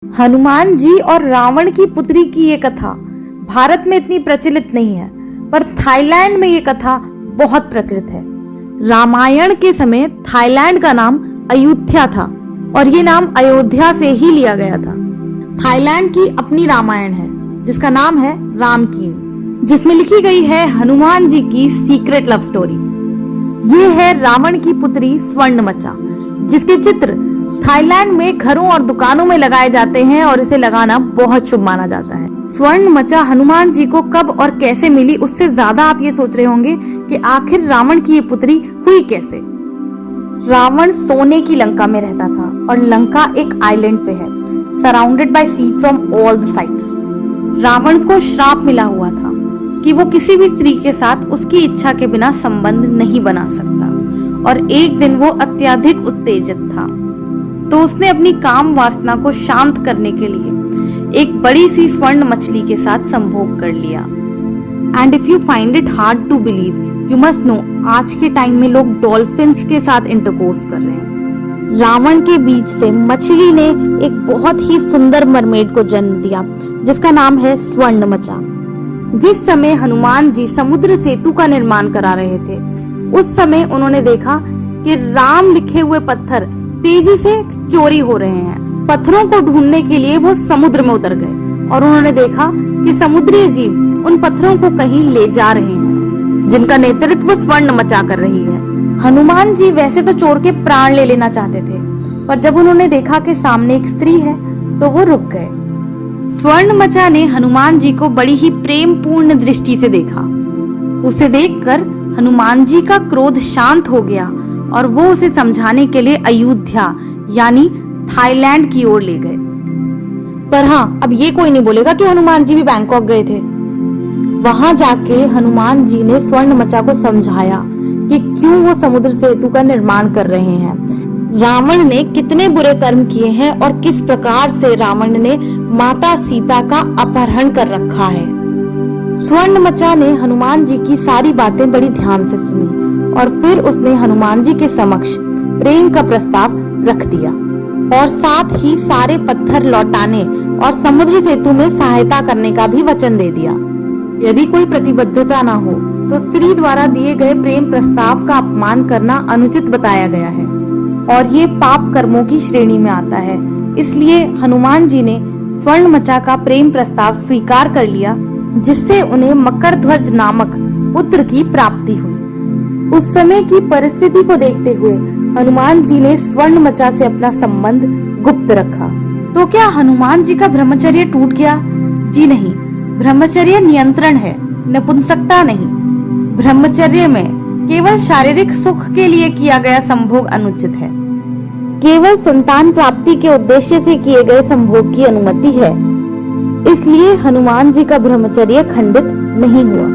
हनुमान जी और रावण की पुत्री की ये कथा भारत में इतनी प्रचलित नहीं है, पर थाईलैंड में ये कथा बहुत प्रचलित है। रामायण के समय थाईलैंड का नाम अयोध्या था और ये नाम अयोध्या से ही लिया गया था। थाईलैंड की अपनी रामायण है जिसका नाम है रामकीन, जिसमें लिखी गई है हनुमान जी की सीक्रेट लव स्टोरी। ये है रावण की पुत्री स्वर्णमचा, जिसके चित्र थाईलैंड में घरों और दुकानों में लगाए जाते हैं और इसे लगाना बहुत शुभ माना जाता है। स्वर्णमचा हनुमान जी को कब और कैसे मिली, उससे ज्यादा आप ये सोच रहे होंगे कि आखिर रावण की ये पुत्री हुई कैसे। रावण सोने की लंका में रहता था और लंका एक आइलैंड पे है, surrounded by sea from all the sides. Ravan को श्राप मिला हुआ था कि वो किसी भी स्त्री के साथ उसकी इच्छा के बिना संबंध नहीं बना सकता, और एक दिन वो अत्यधिक उत्तेजित था, तो उसने अपनी काम वासना को शांत करने के लिए एक बड़ी सी स्वर्ण मछली के साथ संभोग कर लिया। And if you find it hard to believe, you must know, आज के टाइम में लोग डॉल्फिन्स के साथ इंटरकोर्स कर रहे हैं। रावण के बीच से मछली ने एक बहुत ही सुंदर मरमेड को जन्म दिया जिसका नाम है स्वर्णमचा। जिस समय हनुमान जी समुद्र सेतु का निर्माण करा रहे थे, उस समय उन्होंने देखा कि राम लिखे हुए पत्थर तेजी से चोरी हो रहे हैं। पत्थरों को ढूंढने के लिए वो समुद्र में उतर गए और उन्होंने देखा कि समुद्री जीव उन पत्थरों को कहीं ले जा रहे हैं, जिनका नेतृत्व स्वर्णमचा कर रही है। हनुमान जी वैसे तो चोर के प्राण ले लेना चाहते थे, पर जब उन्होंने देखा कि सामने एक स्त्री है तो वो रुक गए। स्वर्णमचा ने हनुमान जी को बड़ी ही प्रेम पूर्ण दृष्टि से देखा। उसे देखकर हनुमान जी का क्रोध शांत हो गया और वो उसे समझाने के लिए अयोध्या यानी थाईलैंड की ओर ले गए। पर हाँ, अब ये कोई नहीं बोलेगा कि हनुमान जी भी बैंकॉक गए थे। वहां जाके हनुमान जी ने स्वर्णमचा को समझाया कि क्यों वो समुद्र सेतु का निर्माण कर रहे हैं, रावण ने कितने बुरे कर्म किए हैं और किस प्रकार से रावण ने माता सीता का अपहरण कर रखा है। स्वर्णमचा ने हनुमान जी की सारी बातें बड़ी ध्यान से सुनी और फिर उसने हनुमान जी के समक्ष प्रेम का प्रस्ताव रख दिया और साथ ही सारे पत्थर लौटाने और समुद्र सेतु में सहायता करने का भी वचन दे दिया। यदि कोई प्रतिबद्धता न हो तो स्त्री द्वारा दिए गए प्रेम प्रस्ताव का अपमान करना अनुचित बताया गया है और ये पाप कर्मों की श्रेणी में आता है। इसलिए हनुमान जी ने स्वर्णमचा का प्रेम प्रस्ताव स्वीकार कर लिया, जिससे उन्हें मकरध्वज नामक पुत्र की प्राप्ति हुई। उस समय की परिस्थिति को देखते हुए हनुमान जी ने स्वर्णमचा से अपना संबंध गुप्त रखा। तो क्या हनुमान जी का ब्रह्मचर्य टूट गया? जी नहीं, ब्रह्मचर्य नियंत्रण है, नपुंसकता नहीं। ब्रह्मचर्य में केवल शारीरिक सुख के लिए किया गया संभोग अनुचित है। केवल संतान प्राप्ति के उद्देश्य से किए गए संभोग की अनुमति है। इसलिए हनुमान जी का ब्रह्मचर्य खंडित नहीं हुआ।